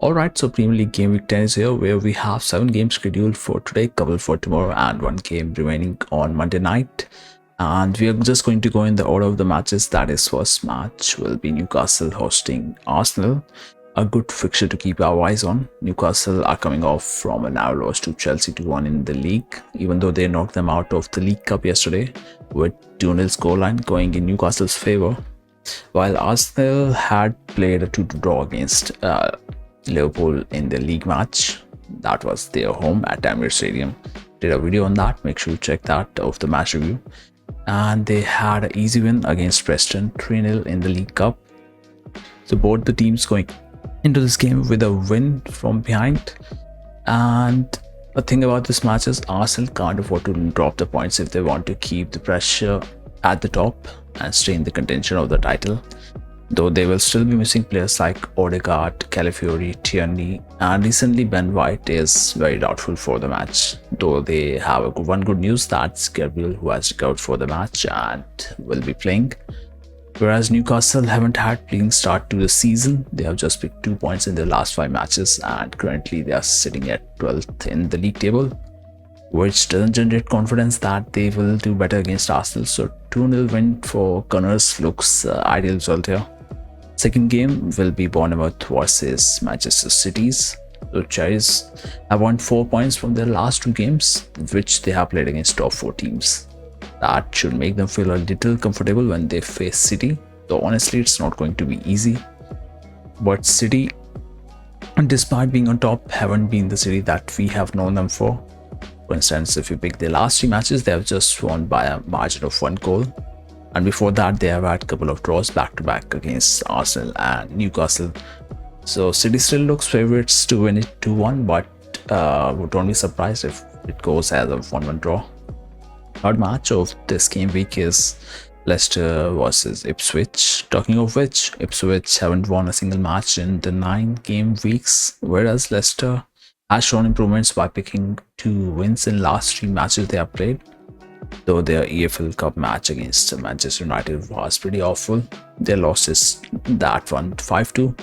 Alright, so Premier League Game Week 10 is here, where we have 7 games scheduled for today, couple for tomorrow, and 1 game remaining on Monday night. And we are just going to go in the order of the matches. That is, first match will be Newcastle hosting Arsenal. A good fixture to keep our eyes on. Newcastle are coming off from a narrow loss to Chelsea 2-1 in the league, even though they knocked them out of the League Cup yesterday, with 2-0 scoreline going in Newcastle's favour. While Arsenal had played a 2-2 draw against Liverpool in the league match, that was their home at Emirates Stadium. Did a video on that, make sure you check that of the match review. And they had an easy win against Preston 3-0 in the League Cup. So both the teams going into this game with a win from behind. And the thing about this match is Arsenal can't afford to drop the points if they want to keep the pressure at the top and stay in the contention of the title. Though they will still be missing players like Odegaard, Calafiori, Tierney, and recently Ben White is very doubtful for the match. Though they have one good news, that's Gabriel, who has recovered for the match and will be playing. Whereas Newcastle haven't had a clean start to the season. They have just picked 2 points in their last 5 matches, and currently they are sitting at 12th in the league table, which doesn't generate confidence that they will do better against Arsenal. So 2-0 win for Gunners looks ideal result here. Second game will be Bournemouth versus Manchester City's. So Cherries have won 4 points from their last 2 games, which they have played against top 4 teams. That should make them feel a little comfortable when they face City. Though honestly, it's not going to be easy. But City, despite being on top, haven't been the City that we have known them for. For instance, if you pick their last 3 matches, they have just won by a margin of 1 goal. And before that, they have had a couple of draws back-to-back against Arsenal and Newcastle. So City still looks favourites to win it 2-1, but don't be surprised if it goes as a 1-1 draw. Third match of this game week is Leicester versus Ipswich. Talking of which, Ipswich haven't won a single match in the 9 game weeks, whereas Leicester has shown improvements by picking 2 wins in last 3 matches they have played. Though their EFL Cup match against Manchester United was pretty awful. Their losses that one 5-2.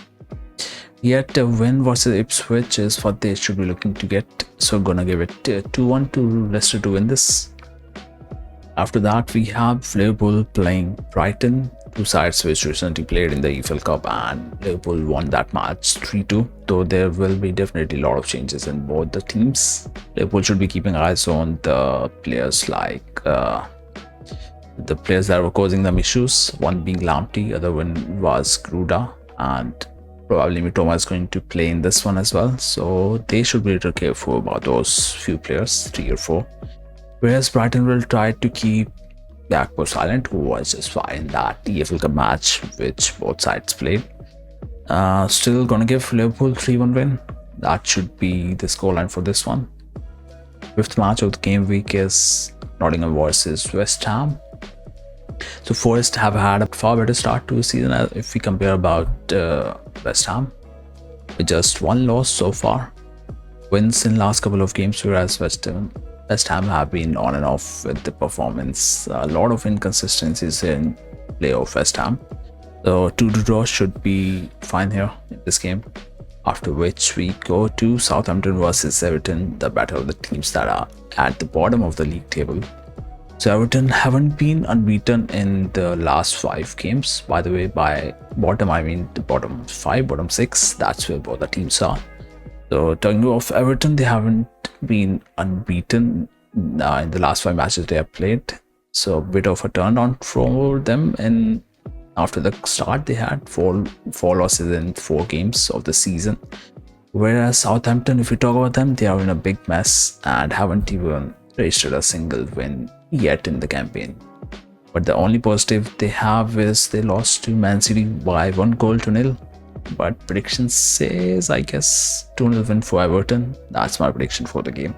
Yet a win versus Ipswich is what they should be looking to get. So gonna give it 2-1 to Leicester to win this. After that, we have Liverpool playing Brighton, 2 sides which recently played in the EFL Cup, and Liverpool won that match 3-2. Though there will be definitely a lot of changes in both the teams. Liverpool should be keeping eyes on the players like the players that were causing them issues. One being Lamptey, other one was Gruda, and probably Mitoma is going to play in this one as well. So they should be a little careful about those few players, 3 or 4. Whereas Brighton will try to keep Gakpo silent, who was just fine in that EFL Cup match which both sides played. Still gonna give Liverpool 3-1 win. That should be the scoreline for this one. Fifth match of the game week is Nottingham versus West Ham. So Forest have had a far better start to the season if we compare about West Ham, with just 1 loss so far. Wins in last couple of games, whereas West Ham have been on and off with the performance. A lot of inconsistencies in play of West Ham. So 2-2 draw should be fine here in this game. After which we go to Southampton versus Everton, the battle of the teams that are at the bottom of the league table. So Everton haven't been unbeaten in the last 5 games. By the way, by bottom I mean the bottom 5, bottom 6. That's where both the teams are. So talking of Everton, they haven't been unbeaten in the last 5 matches they have played. So a bit of a turn on for them. And after the start, they had 4 losses in 4 games of the season. Whereas Southampton, if we talk about them, they are in a big mess and haven't even registered a single win yet in the campaign. But the only positive they have is they lost to Man City by 1-0. But prediction says, I guess, 2-0 win for Everton. That's my prediction for the game.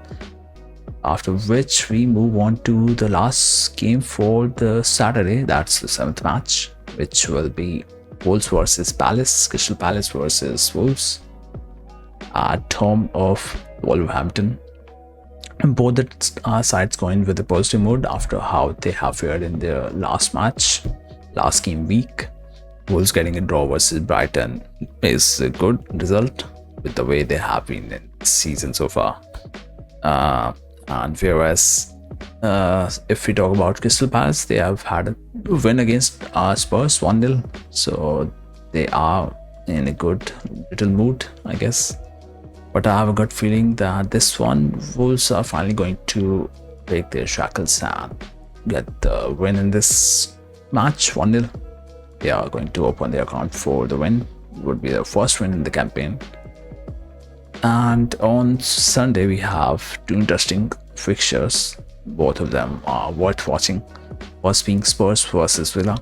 After which we move on to the last game for the Saturday. That's the 7th match, which will be Wolves versus Palace. Crystal Palace versus Wolves at home of Wolverhampton. And both the sides going with a positive mood after how they have fared in their last match, last game week. Wolves getting a draw versus Brighton is a good result. with the way they have been in this season so far. And whereas if we talk about Crystal Palace, they have had a win against Spurs 1-0, so they are in a good little mood, I guess. But I have a gut feeling that this one, Wolves are finally going to break their shackles and get the win in this match 1-0. They are going to open their account for the win. It would be their first win in the campaign. And on Sunday, we have two interesting fixtures. Both of them are worth watching. First being Spurs versus Villa.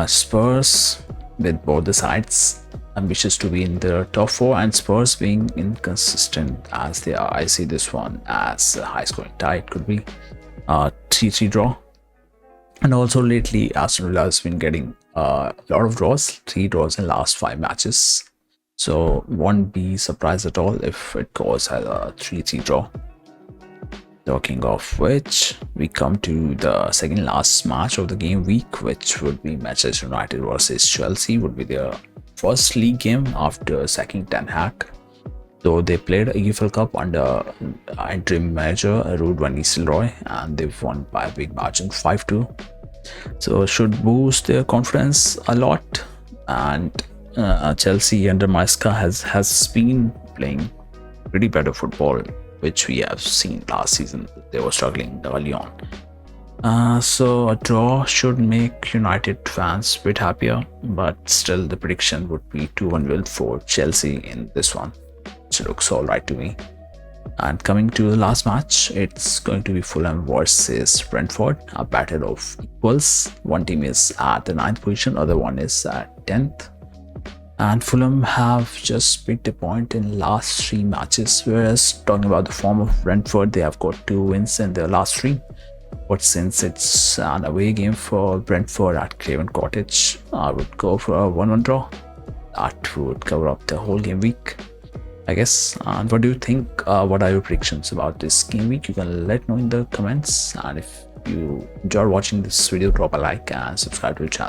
Spurs, with both the sides ambitious to be in the top four, and Spurs being inconsistent as they are. I see this one as a high scoring tie. It could be a 3-3 draw. And also lately, Aston Villa has been getting a lot of draws, 3 draws in last 5 matches. So won't be surprised at all if it goes as a 3-3 draw. Talking of which, we come to the second last match of the game week, which would be Manchester United versus Chelsea. Would be their first league game after sacking Ten Hag. So they played a EFL Cup under interim manager Ruud van Nistelrooy, and they've won by a big margin, 5-2. So should boost their confidence a lot. And Chelsea under Maesca has been playing pretty better football, which we have seen last season. They were struggling early on. So a draw should make United fans a bit happier, but still the prediction would be 2-1 win for Chelsea in this one, which looks alright to me. And coming to the last match, it's going to be Fulham versus Brentford, a battle of equals. One team is at the 9th position, other one is at 10th. And Fulham have just picked a point in last 3 matches, whereas talking about the form of Brentford, they have got 2 wins in their last 3. But since it's an away game for Brentford at Craven Cottage, I would go for a 1-1 draw. That would cover up the whole game week, I guess. And what do you think? What are your predictions about this game week? You can let me know in the comments. And if you enjoyed watching this video, drop a like and subscribe to the channel.